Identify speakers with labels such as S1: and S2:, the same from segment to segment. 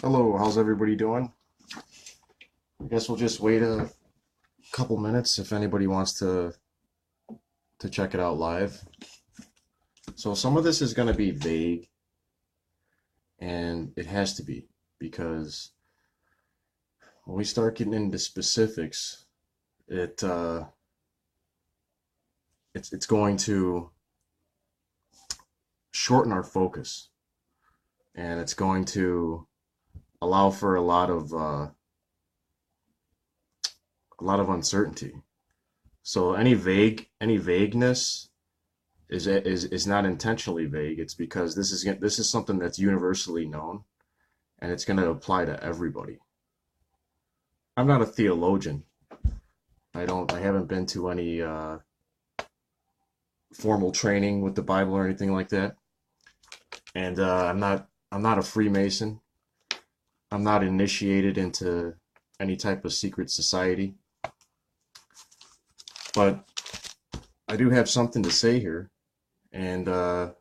S1: Hello, how's everybody doing? I guess we'll just wait a couple minutes if anybody wants to check it out live. So some of this is going to be vague, and it has to be because when we start getting into specifics, it it's going to shorten our focus, and it's going to allow for a lot of uncertainty. So any vagueness is not intentionally vague. It's because this is something that's universally known, and it's going to apply to everybody. I'm not a theologian. I haven't been to any formal training with the Bible or anything like that, and I'm not a Freemason. I'm not initiated into any type of secret society, but I do have something to say here, and so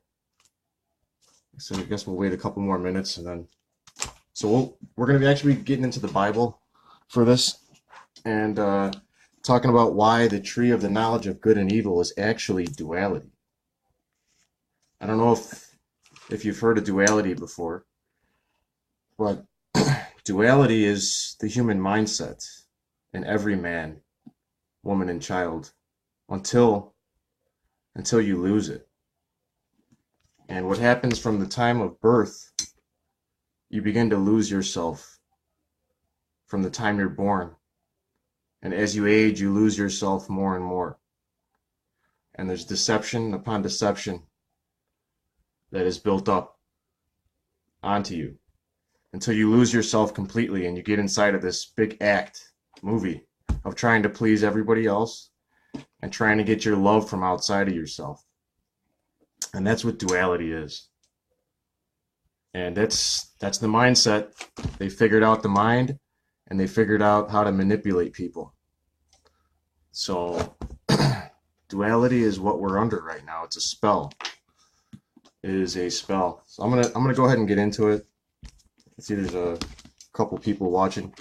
S1: I guess we'll wait a couple more minutes, and then we're going to be actually getting into the Bible for this, and talking about why the tree of the knowledge of good and evil is actually duality. I don't know if you've heard of duality before, but duality is the human mindset in every man, woman, and child until you lose it. And what happens from the time of birth, you begin to lose yourself from the time you're born. And as you age, you lose yourself more and more. And there's deception upon deception that is built up onto you until you lose yourself completely and you get inside of this big movie of trying to please everybody else and trying to get your love from outside of yourself. And that's what duality is. And that's the mindset. They figured out the mind, and they figured out how to manipulate people. So duality is what we're under right now. It's a spell. It is a spell. So I'm gonna go ahead and get into it. I see there's a couple people watching.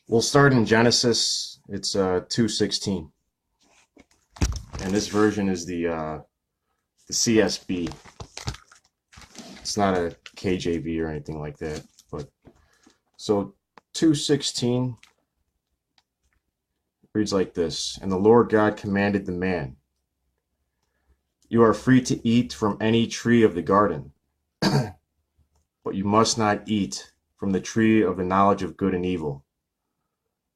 S1: We'll start in Genesis. It's 2:16, and this version is the CSB. It's not a KJV or anything like that. But so 2:16 reads like this: And the Lord God commanded the man, "You are free to eat from any tree of the garden, but you must not eat from the tree of the knowledge of good and evil.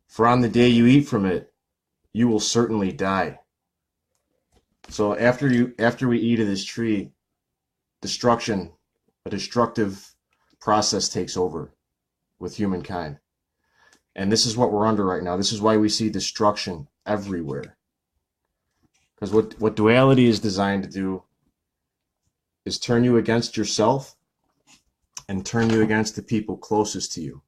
S1: For on the day you eat from it, you will certainly die." So after we eat of this tree, a destructive process takes over with humankind. And this is what we're under right now. This is why we see destruction everywhere. Because what duality is designed to do is turn you against yourself and turn you against the people closest to you.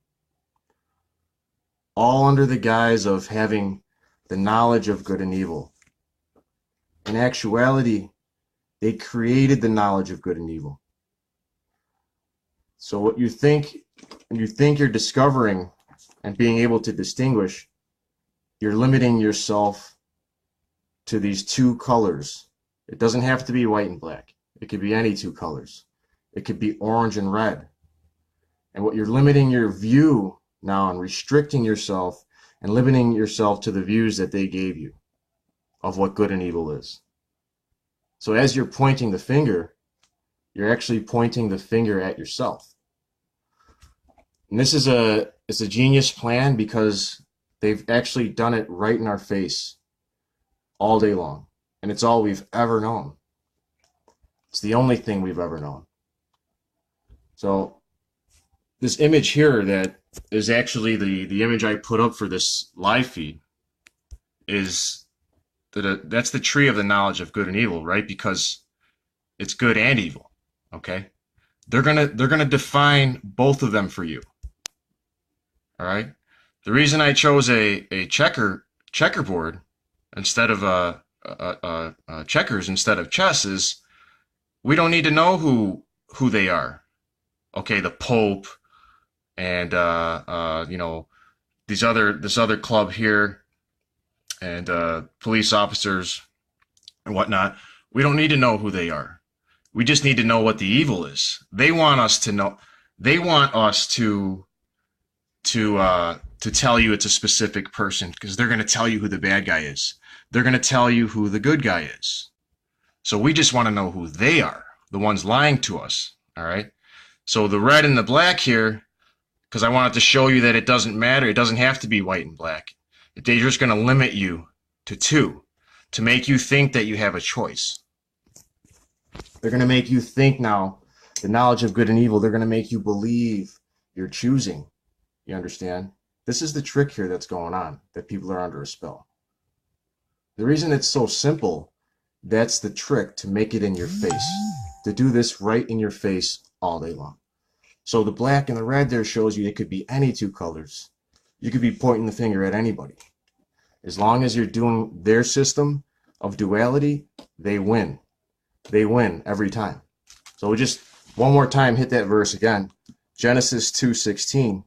S1: All under the guise of having the knowledge of good and evil. In actuality, they created the knowledge of good and evil. So what you think you're discovering and being able to distinguish, you're limiting yourself to these two colors. It doesn't have to be white and black. It could be any two colors. It could be orange and red. And what you're limiting your view now and restricting yourself and limiting yourself to the views that they gave you of what good and evil is. So as you're pointing the finger, you're actually pointing the finger at yourself. And this is it's a genius plan because they've actually done it right in our face all day long. And it's all we've ever known. It's the only thing we've ever known. So this image here that is actually the image I put up for this live feed is that's the tree of the knowledge of good and evil, right? Because it's good and evil. Okay? They're gonna define both of them for you. All right? The reason I chose a checkerboard instead of checkers instead of chess is we don't need to know who they are. Okay, the Pope and you know, this other club here, and police officers and whatnot. We don't need to know who they are. We just need to know what the evil is. They want us to know. They want us to tell you it's a specific person, because they're going to tell you who the bad guy is. They're going to tell you who the good guy is. So we just want to know who they are, the ones lying to us. All right. So the red and the black here, because I wanted to show you that it doesn't matter. It doesn't have to be white and black. They're just going to limit you to two, to make you think that you have a choice. They're going to make you think now, the knowledge of good and evil, they're going to make you believe you're choosing. You understand? This is the trick here that's going on, that people are under a spell. The reason it's so simple, that's the trick, to make it in your face, to do this right in your face all day long. So the black and the red there shows you it could be any two colors. You could be pointing the finger at anybody. As long as you're doing their system of duality, they win. They win every time. So we just one more time hit that verse again. Genesis 2:16.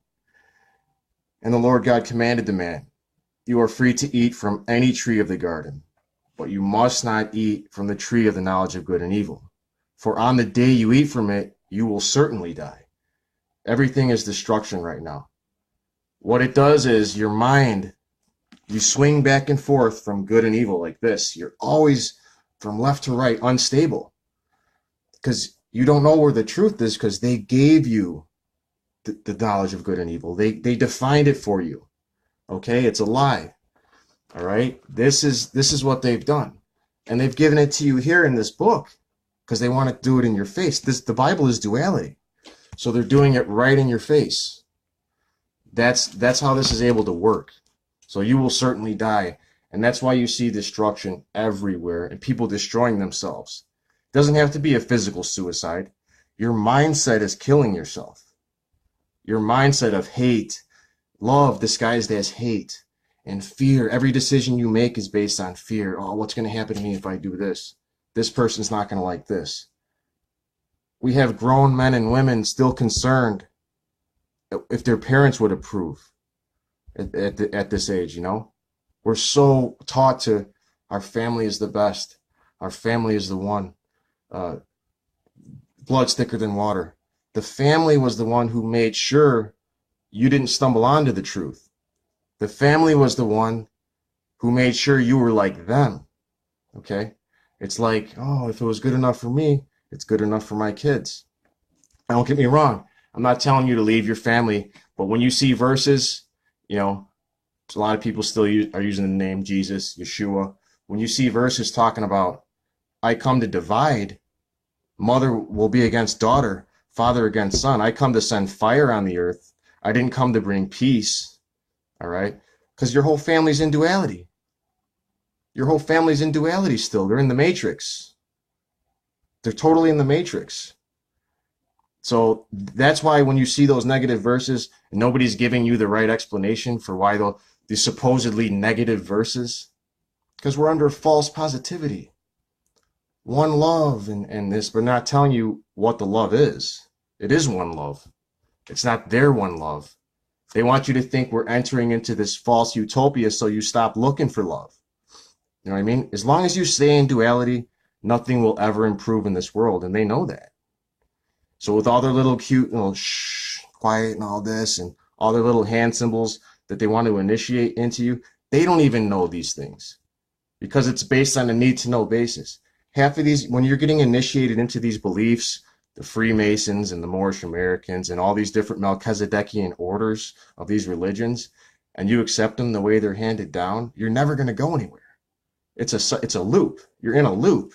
S1: And the Lord God commanded the man, you are free to eat from any tree of the garden, but you must not eat from the tree of the knowledge of good and evil. For on the day you eat from it, you will certainly die. Everything is destruction right now. What it does is your mind, you swing back and forth from good and evil like this. You're always from left to right, unstable, because you don't know where the truth is, because they gave you the knowledge of good and evil. They defined it for you. Okay, it's a lie. All right, this is what they've done, and they've given it to you here in this book because they want to do it in your face. The Bible is duality, so they're doing it right in your face. That's how this is able to work. So you will certainly die, and that's why you see destruction everywhere and people destroying themselves. It doesn't have to be a physical suicide. Your mindset is killing yourself. Your mindset of hate, love disguised as hate, and fear. Every decision you make is based on fear. Oh, what's going to happen to me if I do this? This person's not going to like this. We have grown men and women still concerned if their parents would approve at this age, you know? We're so taught to, our family is the best. Our family is the one. Blood's thicker than water. The family was the one who made sure you didn't stumble onto the truth. The family was the one who made sure you were like them. Okay? It's like, oh, if it was good enough for me, it's good enough for my kids. Now, don't get me wrong. I'm not telling you to leave your family, but when you see verses, you know, a lot of people still are using the name Jesus, Yeshua. When you see verses talking about, I come to divide, mother will be against daughter, father against son. I come to send fire on the earth. I didn't come to bring peace. All right? Because your whole family's in duality. Your whole family's in duality still. They're in the matrix. They're totally in the matrix. So that's why when you see those negative verses, and nobody's giving you the right explanation for why the supposedly negative verses, because we're under false positivity. One love and this, but not telling you what the love is. It is one love. It's not their one love. They want you to think we're entering into this false utopia so you stop looking for love. You know what I mean? As long as you stay in duality, nothing will ever improve in this world, and they know that. So with all their little cute, shh, quiet and all this, and all their little hand symbols that they want to initiate into you, they don't even know these things because it's based on a need-to-know basis. Half of these, when you're getting initiated into these beliefs, the Freemasons and the Moorish Americans and all these different Melchizedekian orders of these religions, and you accept them the way they're handed down, you're never going to go anywhere. It's a loop. You're in a loop.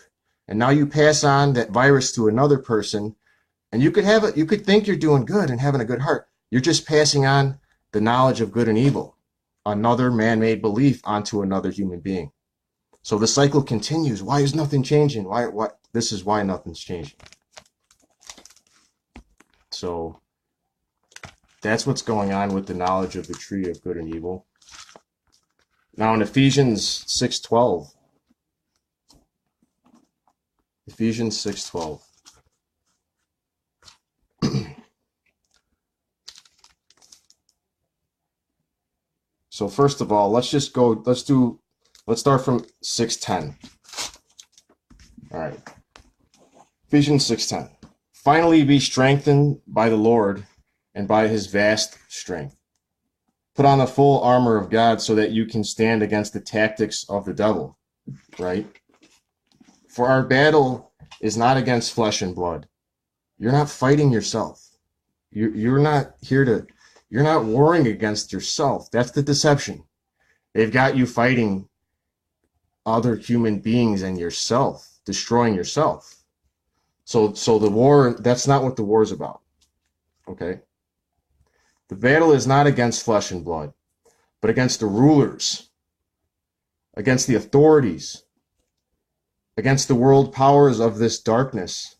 S1: And now you pass on that virus to another person, and you could think you're doing good and having a good heart. You're just passing on the knowledge of good and evil, another man-made belief onto another human being. So the cycle continues. Why is nothing changing? Why this is why nothing's changing. So that's what's going on with the knowledge of the tree of good and evil. Now in Ephesians 6:12. Ephesians 6:12. So first of all, let's start from 6:10. All right. Ephesians 6:10. Finally be strengthened by the Lord and by his vast strength. Put on the full armor of God so that you can stand against the tactics of the devil, right? For our battle is not against flesh and blood. You're not fighting yourself. You're not warring against yourself. That's the deception. They've got you fighting other human beings and yourself, destroying yourself. So the war, that's not what the war is about. Okay? The battle is not against flesh and blood, but against the rulers, against the authorities, against the world powers of this darkness,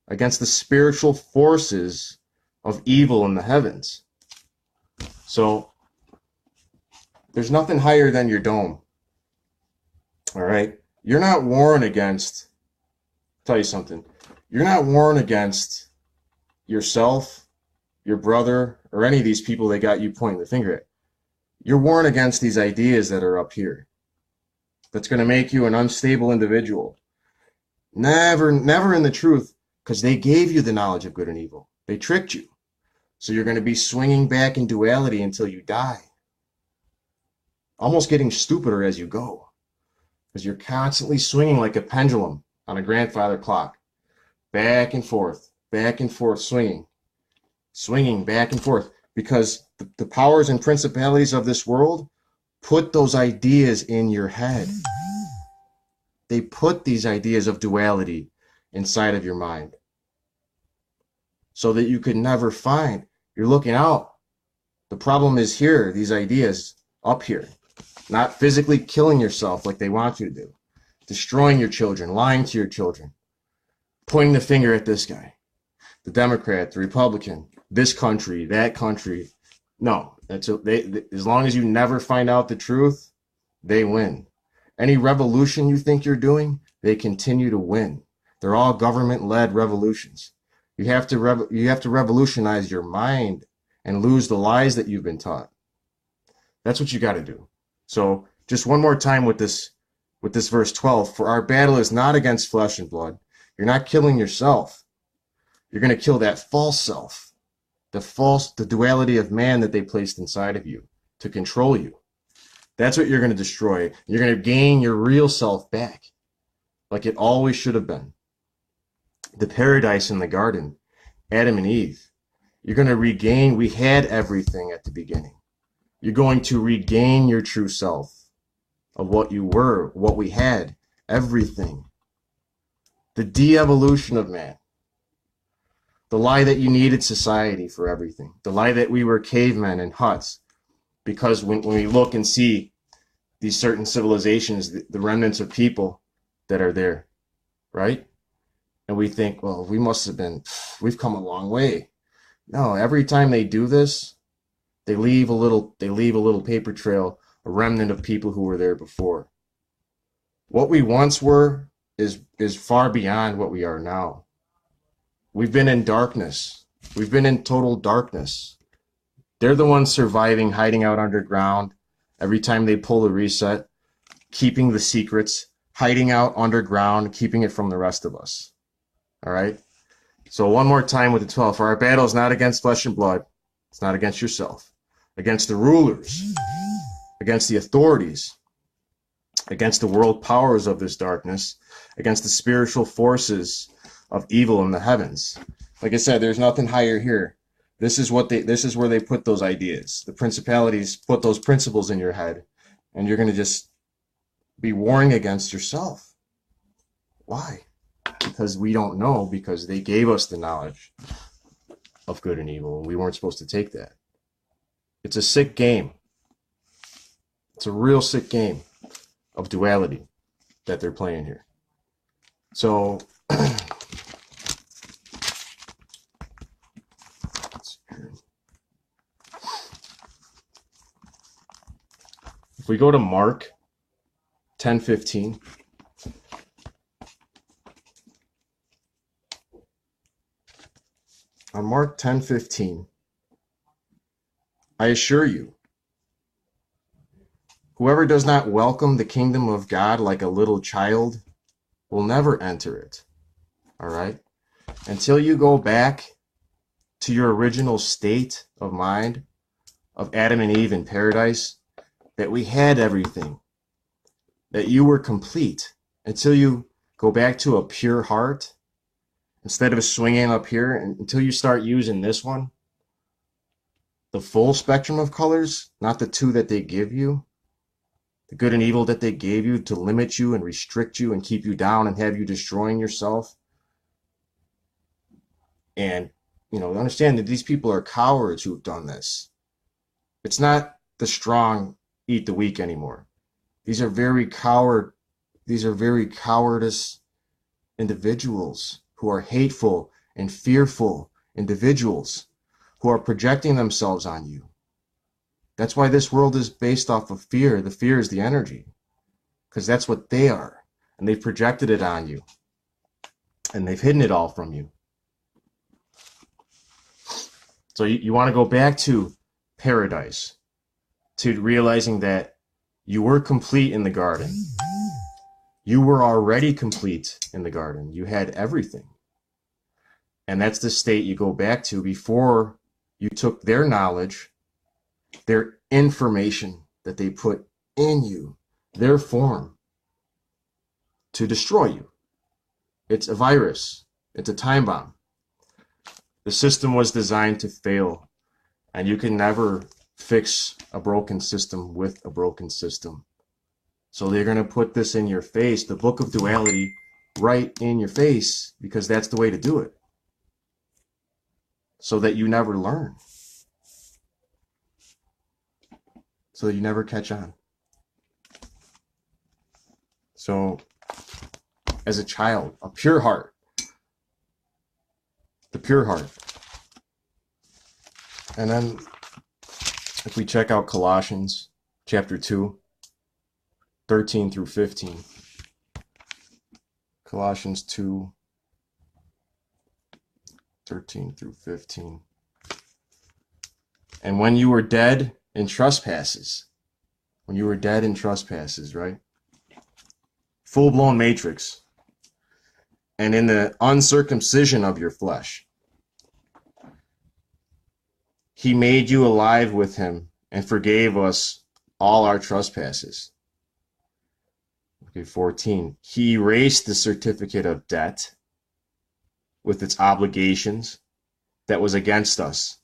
S1: against the spiritual forces of evil in the heavens. So there's nothing higher than your dome. All right? You're not warring against, I'll tell you something, you're not warring against yourself, your brother, or any of these people they got you pointing the finger at. You're warring against these ideas that are up here. That's going to make you an unstable individual. Never in the truth, because they gave you the knowledge of good and evil. They tricked you. So you're going to be swinging back in duality until you die. Almost getting stupider as you go. Because you're constantly swinging like a pendulum on a grandfather clock. Back and forth, swinging. Swinging back and forth. Because the powers and principalities of this world put those ideas in your head. They put these ideas of duality inside of your mind. So that you could never find. You're looking out. The problem is here, these ideas up here. Not physically killing yourself like they want you to do. Destroying your children, lying to your children. Pointing the finger at this guy. The Democrat, the Republican, this country, that country. No, as long as you never find out the truth, they win. Any revolution you think you're doing, they continue to win. They're all government-led revolutions. You have to revolutionize your mind and lose the lies that you've been taught. That's what you got to do. So just one more time with this verse 12. For our battle is not against flesh and blood. You're not killing yourself. You're going to kill that false self. The duality of man that they placed inside of you to control you. That's what you're going to destroy. You're going to gain your real self back like it always should have been. The paradise in the garden, Adam and Eve. You're going to regain, we had everything at the beginning. You're going to regain your true self of what you were, what we had, everything. The de-evolution of man. The lie that you needed society for everything. The lie that we were cavemen in huts. Because when we look and see these certain civilizations, the remnants of people that are there, right? And we think, well, we've come a long way. No, every time they do this, they leave a little paper trail, a remnant of people who were there before. What we once were is far beyond what we are now. We've been in darkness. We've been in total darkness. They're the ones surviving, hiding out underground. Every time they pull a reset, keeping the secrets, hiding out underground, keeping it from the rest of us. All right? So one more time with the 12. For our battle is not against flesh and blood. It's not against yourself. Against the rulers. Against the authorities. Against the world powers of this darkness. Against the spiritual forces of evil in the heavens. Like I said, there's nothing higher here. This is where they put those ideas. The principalities put those principles in your head, and you're going to just be warring against yourself. Why? Because we don't know, because they gave us the knowledge of good and evil, and we weren't supposed to take that. It's a sick game. It's a real sick game of duality that they're playing here. So if we go to Mark 10:15, on Mark 10:15, I assure you, Whoever does not welcome the kingdom of God like a little child will never enter it. All right? Until you go back to your original state of mind of Adam and Eve in paradise, that we had everything, that you were complete, until you go back to a pure heart, instead of swinging up here, and until you start using this one, the full spectrum of colors, not the two that they give you, the good and evil that they gave you to limit you and restrict you and keep you down and have you destroying yourself. And, understand that these people are cowards who've done this. It's not the strong eat the weak anymore. These are very cowardice individuals who are hateful and fearful individuals who are projecting themselves on you. That's why this world is based off of fear. The fear is the energy, because that's what they are. And they've projected it on you. And they've hidden it all from you. So you want to go back to paradise, to realizing that you were complete in the garden. You were already complete in the garden. You had everything. And that's the state you go back to before you took their knowledge, their information that they put in you, their form, to destroy you. It's a virus. It's a time bomb. The system was designed to fail, and you can never fix a broken system with a broken system. So they're going to put this in your face, the book of duality, right in your face, because that's the way to do it. So that you never learn. So that you never catch on. So, as a child, a pure heart. The pure heart. And then, if we check out Colossians chapter 2, 13 through 15. Colossians 2, 13 through 15. And when you were dead in trespasses, right? Full-blown matrix. And in the uncircumcision of your flesh, he made you alive with him and forgave us all our trespasses. Okay, 14. He erased the certificate of debt with its obligations that was against us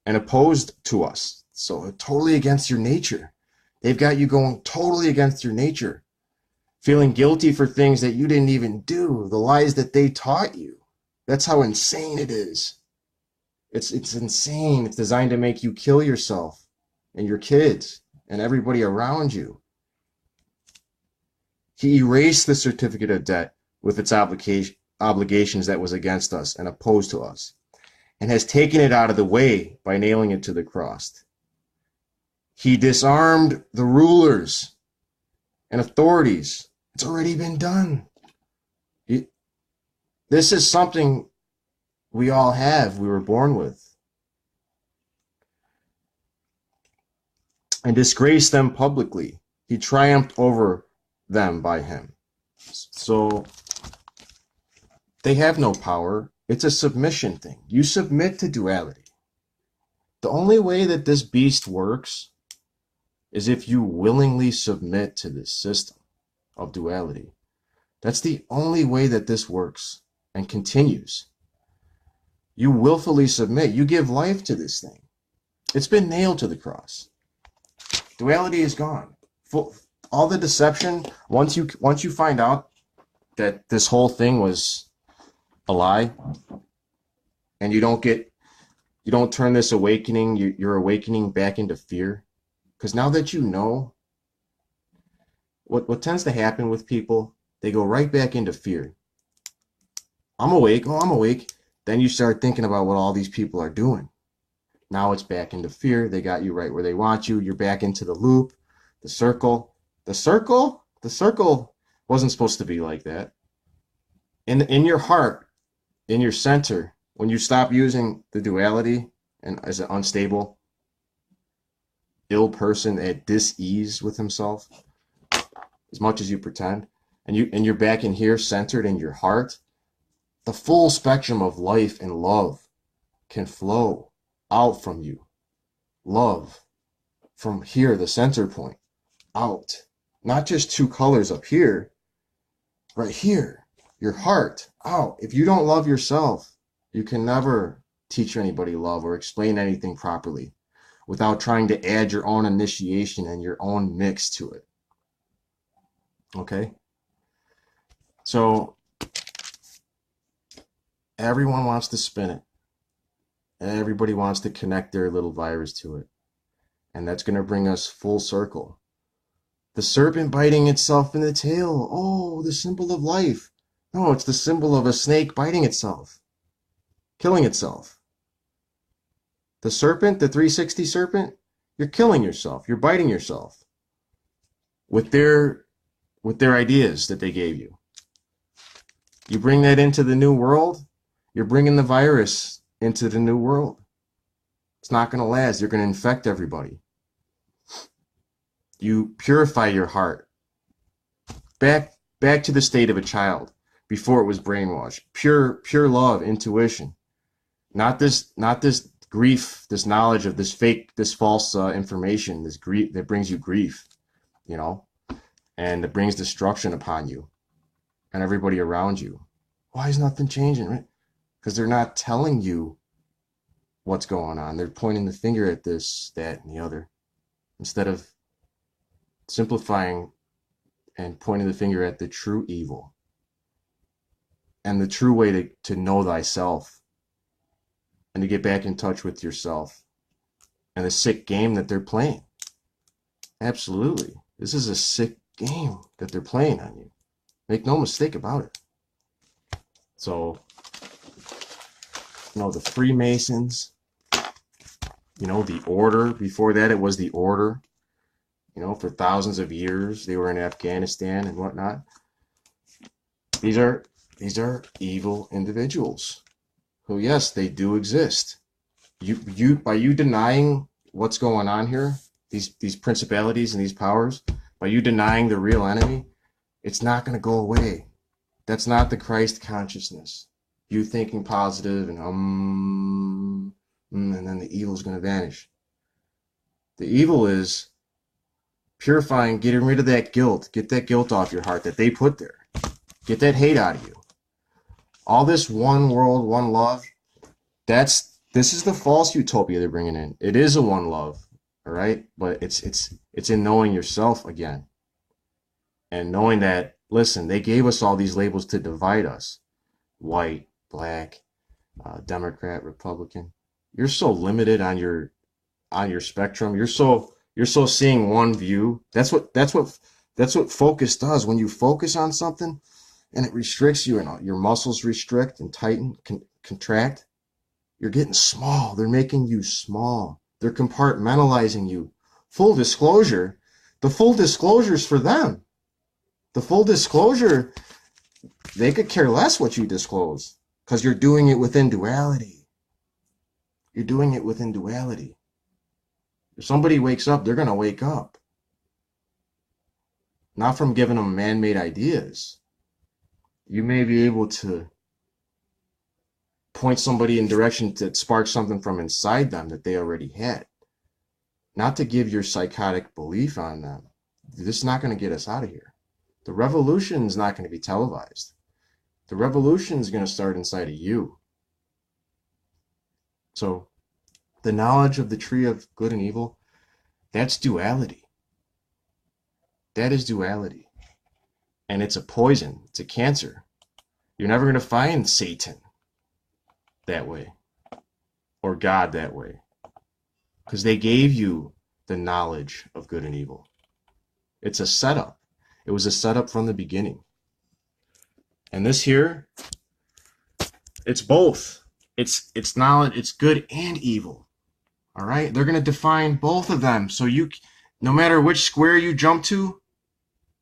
S1: and opposed to us. So totally against your nature. They've got you going totally against your nature. Feeling guilty for things that you didn't even do, the lies that they taught you. That's how insane it is. It's insane. It's designed to make you kill yourself and your kids and everybody around you. He erased the certificate of debt with its obligations that was against us and opposed to us, and has taken it out of the way by nailing it to the cross. He disarmed the rulers and authorities. It's already been done. This is something we all have, we were born with. And disgraced them publicly. He triumphed over them by him. So they have no power. It's a submission thing. You submit to duality. The only way that this beast works is if you willingly submit to this system of duality. That's the only way that this works and continues. You willfully submit. You give life to this thing. It's been nailed to the cross. Duality is gone. All the deception, once you find out that this whole thing was a lie, and you don't turn this awakening, your awakening back into fear. Because now that you know, what tends to happen with people, they go right back into fear. I'm awake. Oh, I'm awake. Then you start thinking about what all these people are doing. Now it's back into fear. They got you right where they want you. You're back into the loop, the circle. The circle wasn't supposed to be like that. In your heart, in your center, when you stop using the duality and as an unstable, ill person at dis-ease with himself, as much as you pretend, and you're back in here centered in your heart, the full spectrum of life and love can flow out from you. Love from here, the center point, out. Not just two colors up here, right here, your heart, out. If you don't love yourself, you can never teach anybody love or explain anything properly without trying to add your own initiation and your own mix to it. Okay? So, everyone wants to spin it. Everybody wants to connect their little virus to it. And that's going to bring us full circle. The serpent biting itself in the tail. Oh, the symbol of life. No, it's the symbol of a snake biting itself. Killing itself. The serpent, the 360 serpent, you're killing yourself. You're biting yourself. With their ideas that they gave you. You bring that into the new world, you're bringing the virus into the new world. It's not going to last. You're going to infect everybody. You purify your heart. Back to the state of a child before it was brainwashed. Pure love, intuition. Not this grief, this knowledge of this false information, this grief that brings you grief, you know, and that brings destruction upon you and everybody around you. Why is nothing changing, right? Because they're not telling you what's going on. They're pointing the finger at this, that, and the other, instead of simplifying and pointing the finger at the true evil and the true way to know thyself and to get back in touch with yourself and the sick game that they're playing. Absolutely. This is a sick game that they're playing on you. Make no mistake about it. So, the Freemasons, the order. Before that, it was the order. For thousands of years, they were in Afghanistan and whatnot. These are evil individuals who, yes, they do exist. By you denying what's going on here, these principalities and these powers, by you denying the real enemy, it's not going to go away. That's not the Christ consciousness. You thinking positive and then the evil is going to vanish. The evil is purifying, getting rid of that guilt. Get that guilt off your heart that they put there. Get that hate out of you. All this one world, one love, this is the false utopia they're bringing in. It is a one love, all right? But it's in knowing yourself again. And knowing that, listen, they gave us all these labels to divide us. White, black, Democrat, Republican. You're so limited on your spectrum. You're so seeing one view. That's what focus does. When you focus on something and it restricts you and your muscles restrict and tighten, contract, you're getting small. They're making you small. They're compartmentalizing you. Full disclosure, the full disclosure is for them. The full disclosure, they could care less what you disclose because you're doing it within duality. You're doing it within duality. If somebody wakes up, they're going to wake up. Not from giving them man-made ideas. You may be able to point somebody in direction to spark something from inside them that they already had. Not to give your psychotic belief on them. This is not going to get us out of here. The revolution is not going to be televised. The revolution is going to start inside of you. So, the knowledge of the tree of good and evil, that's duality. That is duality. And it's a poison. It's a cancer. You're never going to find Satan that way. Or God that way. Because they gave you the knowledge of good and evil. It's a setup. It was a setup from the beginning. And this here, it's both. It's knowledge, it's good and evil. All right? They're going to define both of them. So no matter which square you jump to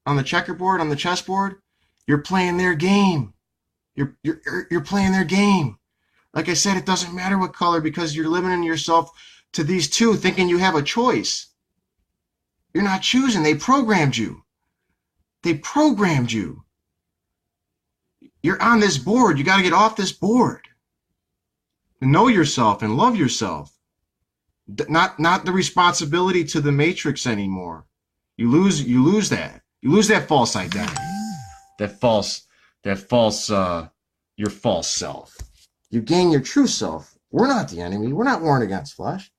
S1: on the checkerboard, on the chessboard, you're playing their game. You're playing their game. Like I said, it doesn't matter what color because you're limiting yourself to these two thinking you have a choice. You're not choosing. They programmed you. They programmed you. You're on this board. You got to get off this board. And know yourself and love yourself. Not the responsibility to the matrix anymore. You lose that. You lose that false identity. That false your false self. You gain your true self. We're not the enemy. We're not warring against flesh.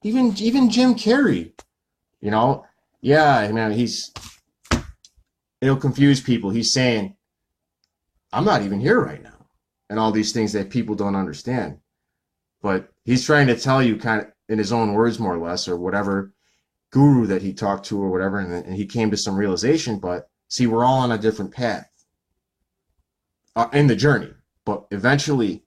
S1: Even Jim Carrey, you know, yeah, man, it'll confuse people. He's saying, I'm not even here right now. And all these things that people don't understand. But he's trying to tell you kind of in his own words, more or less, or whatever guru that he talked to or whatever, and he came to some realization. But see, we're all on a different path in the journey. But eventually,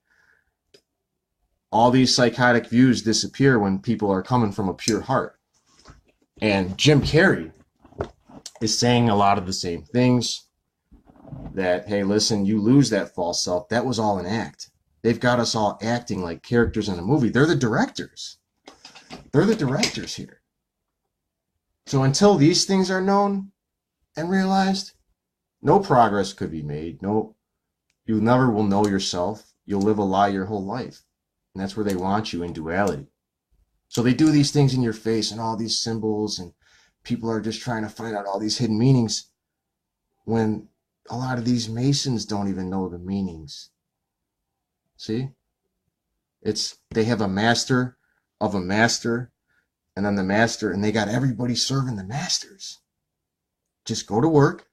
S1: all these psychotic views disappear when people are coming from a pure heart. And Jim Carrey is saying a lot of the same things. That, hey, listen, you lose that false self. That was all an act. They've got us all acting like characters in a movie. They're the directors. They're the directors here. So until these things are known and realized, no progress could be made. No, you never will know yourself. You'll live a lie your whole life. And that's where they want you, in duality. So they do these things in your face and all these symbols, and people are just trying to find out all these hidden meanings when a lot of these Masons don't even know the meanings. See? They have a master of a master, and then the master, and they got everybody serving the masters. Just go to work.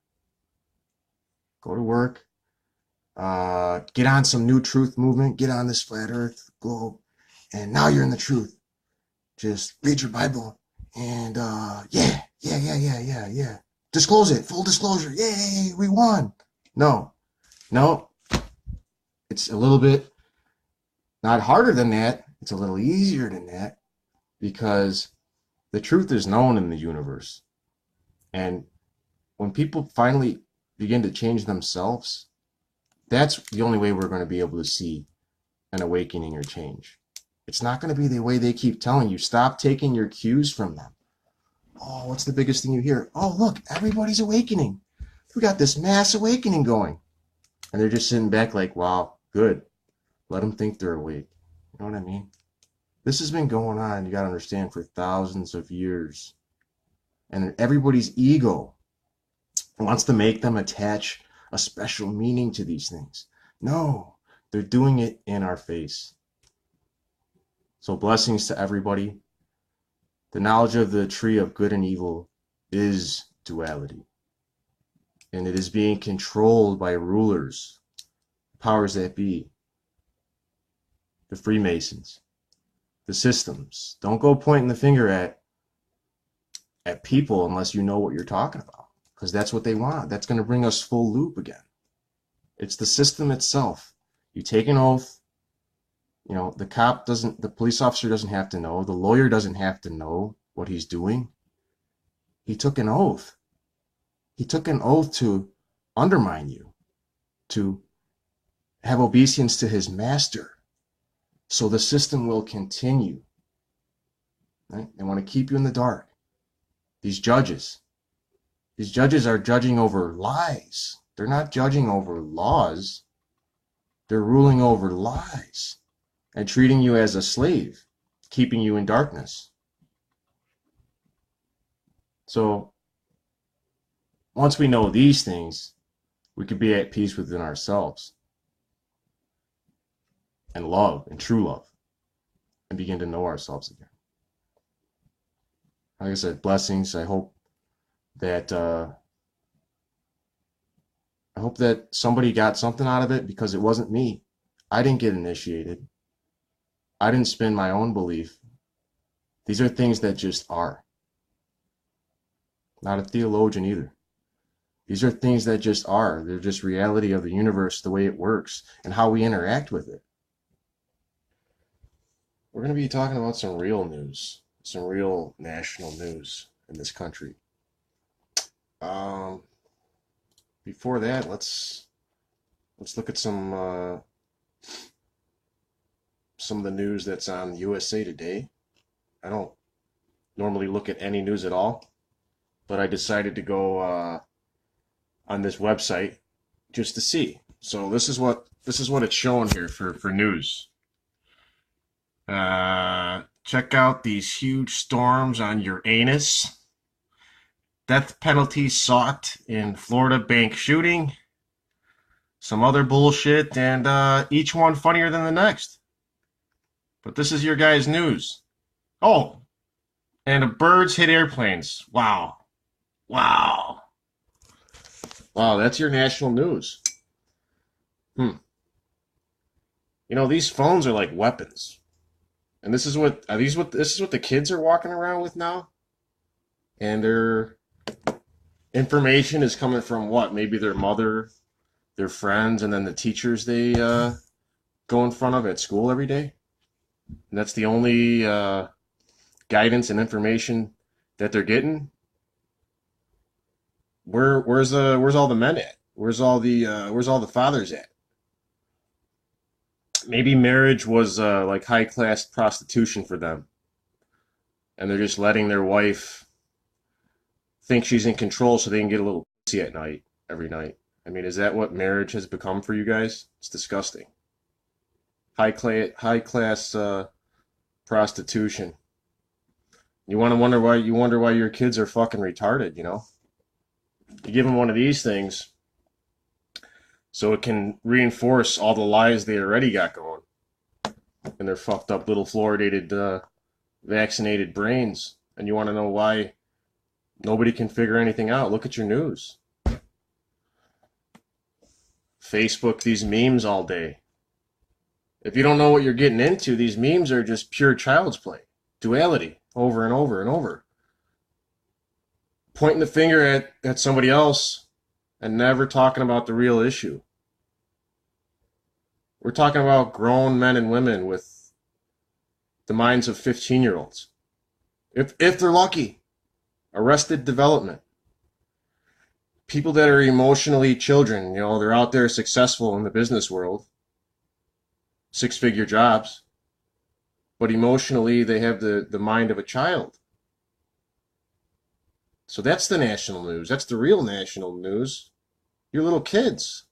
S1: Go to work. Get on some new truth movement. Get on this flat earth globe. And now you're in the truth. Just read your Bible. And yeah. Disclose it. Full disclosure. Yay, we won. No. It's a little bit not harder than that. It's a little easier than that, because the truth is known in the universe. And when people finally begin to change themselves, that's the only way we're going to be able to see an awakening or change. It's not going to be the way they keep telling you. Stop taking your cues from them. Oh, what's the biggest thing you hear? Oh, look, everybody's awakening. We got this mass awakening going. And they're just sitting back like, wow, good. Let them think they're awake. You know what I mean? This has been going on, you got to understand, for thousands of years. And everybody's ego wants to make them attach a special meaning to these things. No, they're doing it in our face. So blessings to everybody. The knowledge of the tree of good and evil is duality. And it is being controlled by rulers, powers that be, the Freemasons, the systems. Don't go pointing the finger at people unless you know what you're talking about, because that's what they want. That's going to bring us full loop again. It's the system itself. You take an oath. You know, the police officer doesn't have to know. The lawyer doesn't have to know what he's doing. He took an oath. He took an oath to undermine you, to have obeisance to his master. So the system will continue. Right? They want to keep you in the dark. These judges are judging over lies. They're not judging over laws. They're ruling over lies and treating you as a slave, keeping you in darkness. So once we know these things, we can be at peace within ourselves and love, and true love, and begin to know ourselves again. Like I said, blessings. I hope that somebody got something out of it, because it wasn't me. I didn't get initiated. I didn't spin my own belief. These are things that just are. Not a theologian either. These are things that just are. They're just reality of the universe, the way it works, and how we interact with it. We're going to be talking about some real news, some real national news in this country. Before that, let's look at some of the news that's on USA Today. I don't normally look at any news at all, but I decided to go on this website just to see. So this is what it's showing here for news. Check out these huge storms on Uranus. Death penalty sought in Florida bank shooting. Some other bullshit, and each one funnier than the next. But this is your guys' news. Oh, and birds hit airplanes. Wow. Wow. Wow, that's your national news. Hmm. You know, these phones are like weapons. And this is what the kids are walking around with now? And their information is coming from what? Maybe their mother, their friends, and then the teachers they go in front of at school every day. And that's the only guidance and information that they're getting. Where's all the men at? Where's all the fathers at? Maybe marriage was like high class prostitution for them, and they're just letting their wife think she's in control so they can get a little pussy at night every night. I mean, is that what marriage has become for you guys? It's disgusting. High class prostitution. You wonder why your kids are fucking retarded, you know? You give them one of these things so it can reinforce all the lies they already got going in their fucked up little fluoridated vaccinated brains. And you want to know why nobody can figure anything out? Look at your news. Facebook, these memes all day. If you don't know what you're getting into, these memes are just pure child's play. Duality, over and over and over. Pointing the finger at somebody else and never talking about the real issue. We're talking about grown men and women with the minds of 15-year-olds. If they're lucky. Arrested development. People that are emotionally children, you know, they're out there successful in the business world. 6-figure jobs. But emotionally, they have the mind of a child. So that's the national news. That's the real national news. You're little kids.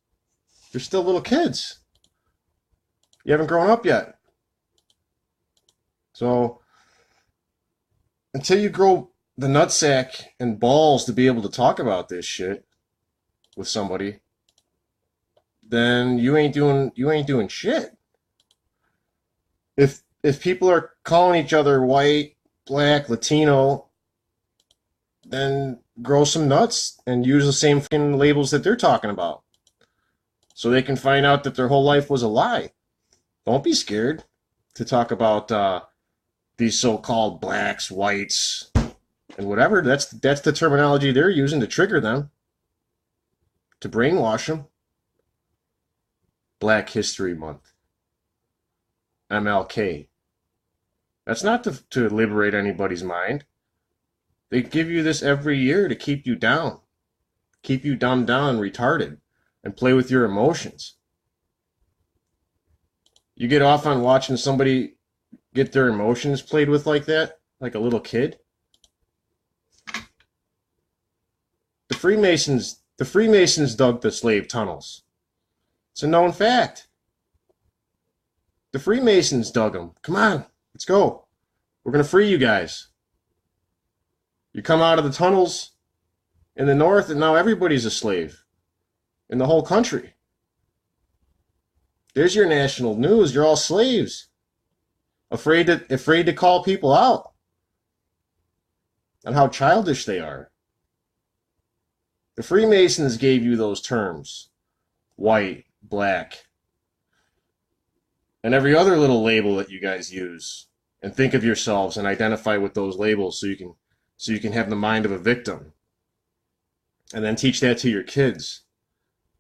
S1: You're still little kids. You haven't grown up yet. So until you grow the nutsack and balls to be able to talk about this shit with somebody, then you ain't doing shit. If people are calling each other white, black, Latino, then grow some nuts and use the same fucking labels that they're talking about, so they can find out that their whole life was a lie. Don't be scared to talk about these so-called blacks, whites, and whatever. That's the terminology they're using to trigger them, to brainwash them. Black History Month. MLK. That's not to liberate anybody's mind. They give you this every year to keep you down. Keep you dumbed down and retarded. And play with your emotions. You get off on watching somebody get their emotions played with like that, like a little kid. The Freemasons dug the slave tunnels. It's a known fact. The Freemasons dug them. Come on, let's go. We're going to free you guys. You come out of the tunnels in the north, and now everybody's a slave in the whole country. There's your national news. You're all slaves. Afraid to call people out on how childish they are. The Freemasons gave you those terms. White, black, and every other little label that you guys use. And think of yourselves and identify with those labels so you can have the mind of a victim. And then teach that to your kids.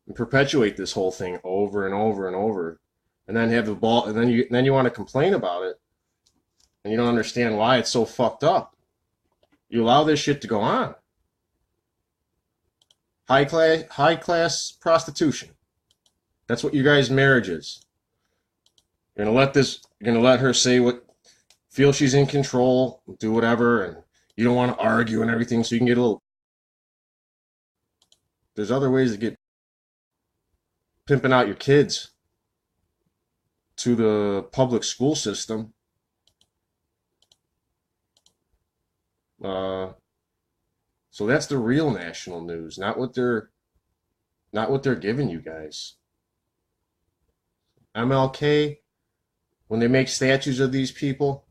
S1: And perpetuate this whole thing over and over and over. And then have the ball, and then you want to complain about it. And you don't understand why it's so fucked up. You allow this shit to go on. High class prostitution. That's what you guys' marriage is. You're gonna let her feel she's in control, do whatever, and you don't want to argue and everything, so you can get a little There's other ways to get pimping out your kids to the public school system. Uh, so that's the real national news, not what they're giving you guys. MLK, when they make statues of these people,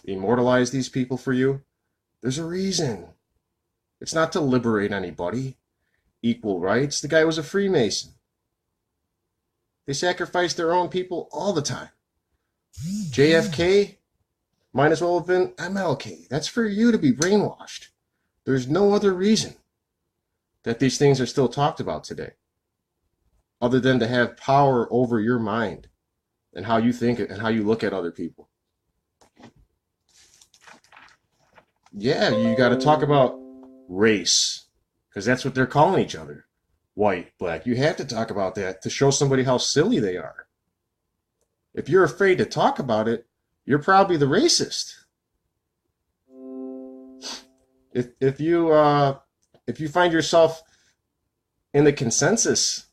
S1: immortalize these people for you, there's a reason. It's not to liberate anybody. Equal rights. The guy was a Freemason. They sacrifice their own people all the time. JFK might as well have been MLK. That's for you to be brainwashed. There's no other reason that these things are still talked about today, other than to have power over your mind and how you think and how you look at other people. Yeah, you got to talk about race, because that's what they're calling each other. White, black. You have to talk about that to show somebody how silly they are. If you're afraid to talk about it, you're probably the racist. If you find yourself in the consensus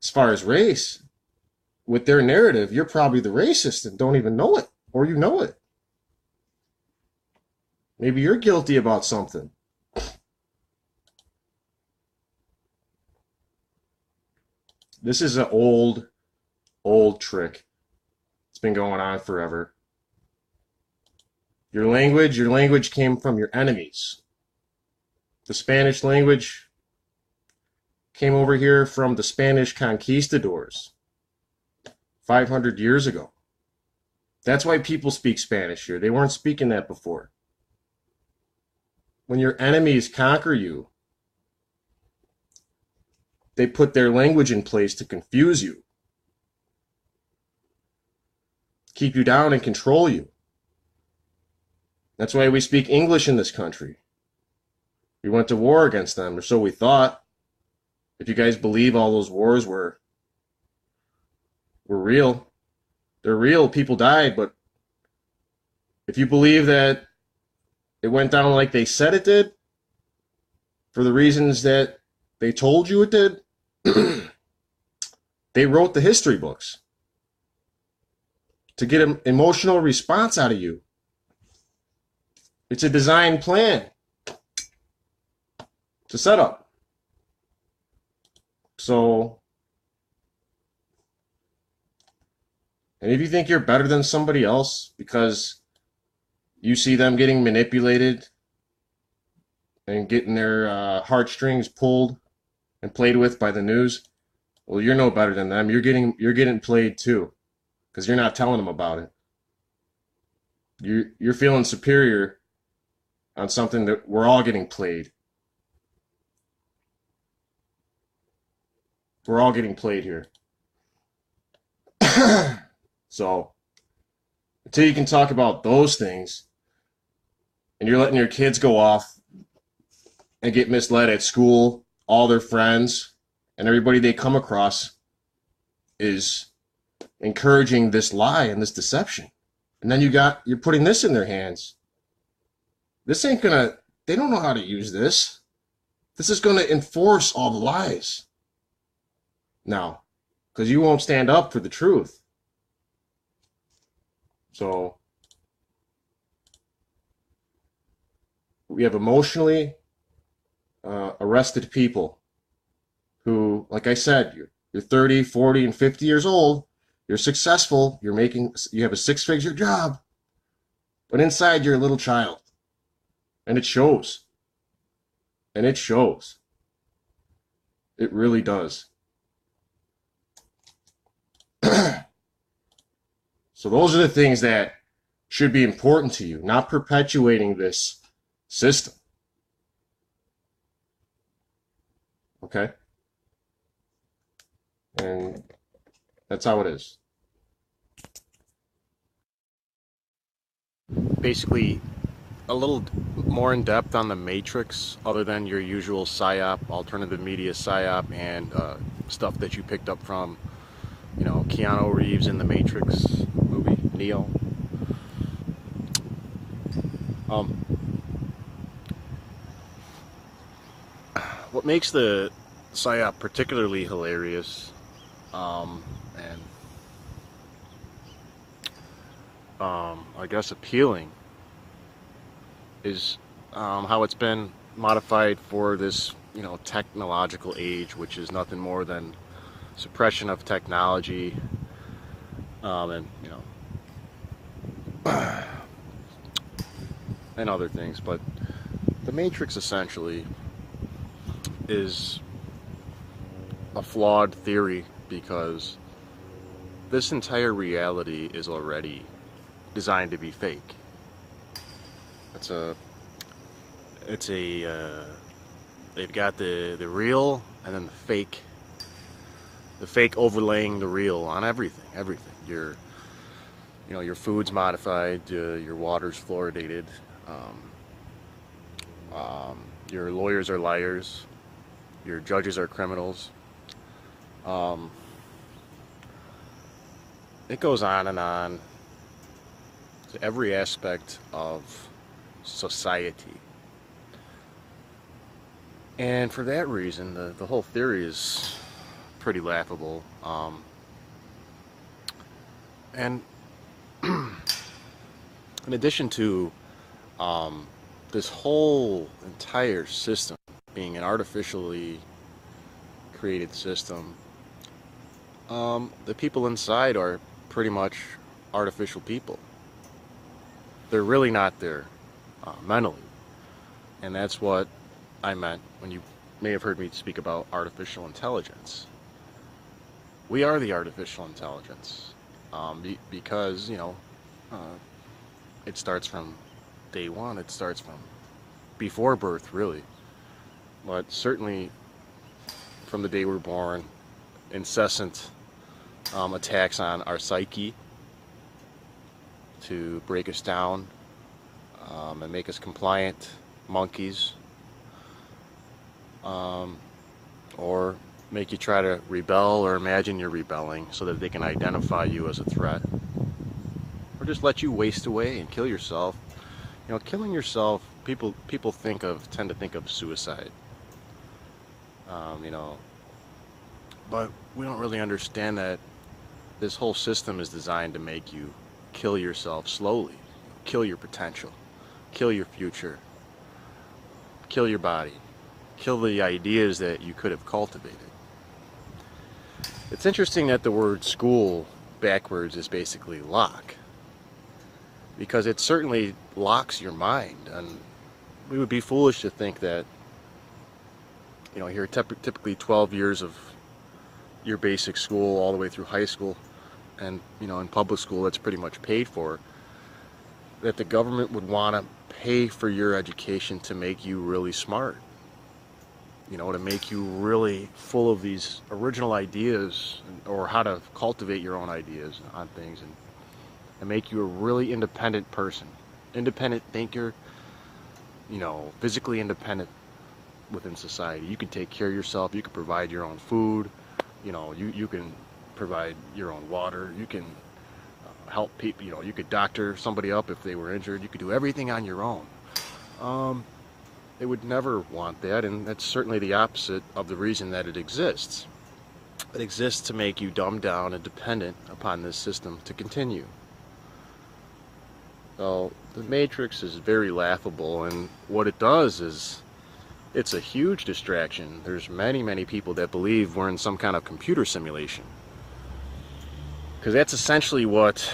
S1: as far as race with their narrative, you're probably the racist and don't even know it, or you know it. Maybe you're guilty about something. This is an old trick. It's been going on forever. Your language came from your enemies. The Spanish language came over here from the Spanish conquistadors 500 years ago. That's why people speak Spanish here. They weren't speaking that before. When your enemies conquer you, they put their language in place to confuse you, keep you down and control you. That's why we speak English in this country. We went to war against them, or so we thought. If you guys believe all those wars were real, they're real, people died, but if you believe that it went down like they said it did, for the reasons that they told you it did, they wrote the history books to get an emotional response out of you. It's a design plan. It's a setup. So, and if you think you're better than somebody else because you see them getting manipulated and getting their heartstrings pulled and played with by the news, well, you're no better than them. You're getting played too, because you're not telling them about it. You're feeling superior on something that we're all getting played. We're all getting played here. So, until you can talk about those things, and you're letting your kids go off and get misled at school, all their friends and everybody they come across is encouraging this lie and this deception. And then you're putting this in their hands. This ain't gonna, they don't know how to use this. This is gonna enforce all the lies. Now, because you won't stand up for the truth. So, we have emotionally arrested people who, like I said, you're 30, 40, and 50 years old. You're successful. You have a six-figure job. But inside, you're a little child. And it shows. And it shows. It really does. So those are the things that should be important to you, not perpetuating this system. Okay? And that's how it is. Basically, a little more in depth on the Matrix, other than your usual PSYOP, alternative media PSYOP, and stuff that you picked up from, Keanu Reeves in the Matrix movie, Neo. what makes the psyop particularly hilarious, and I guess appealing, is how it's been modified for this, technological age, which is nothing more than suppression of technology, and and other things. But the Matrix essentially is a flawed theory, because this entire reality is already designed to be fake. They've got the real and then the fake overlaying the real on everything. Your food's modified, your water's fluoridated, your lawyers are liars, your judges are criminals. It goes on and on to every aspect of society. And for that reason, the whole theory is pretty laughable. And in addition to this whole entire system being an artificially created system, the people inside are pretty much artificial people. They're really not there mentally. And that's what I meant when you may have heard me speak about artificial intelligence. We are the artificial intelligence, because it starts from day one. It starts from before birth, really, but certainly from the day we're born. Incessant attacks on our psyche to break us down, and make us compliant monkeys, or make you try to rebel or imagine you're rebelling so that they can identify you as a threat, or just let you waste away and kill yourself. Killing yourself, people tend to think of suicide, but we don't really understand that this whole system is designed to make you kill yourself slowly, kill your potential, kill your future, kill your body, kill the ideas that you could have cultivated. It's interesting that the word school backwards is basically lock, because it certainly locks your mind. And we would be foolish to think that, here typically 12 years of your basic school all the way through high school, and in public school that's pretty much paid for, that the government would want to pay for your education to make you really smart, to make you really full of these original ideas, or how to cultivate your own ideas on things, and make you a really independent person, independent thinker, physically independent within society. You can take care of yourself, you can provide your own food, you can provide your own water, you can help people, you could doctor somebody up if they were injured, you could do everything on your own. They would never want that, and that's certainly the opposite of the reason that it exists. It exists to make you dumbed down and dependent upon this system to continue. So the Matrix is very laughable, and what it does is it's a huge distraction. There's many people that believe we're in some kind of computer simulation, because that's essentially what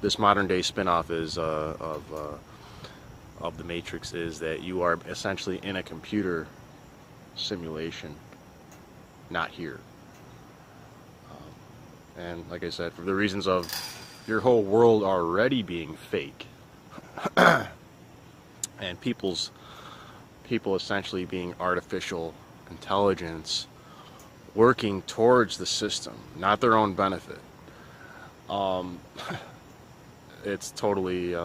S1: this modern day spin-off is of the Matrix, is that you are essentially in a computer simulation, not here. And like I said, for the reasons of your whole world already being fake, and people essentially being artificial intelligence working towards the system, not their own benefit. It's totally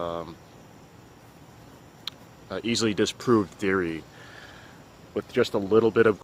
S1: easily disproved theory with just a little bit of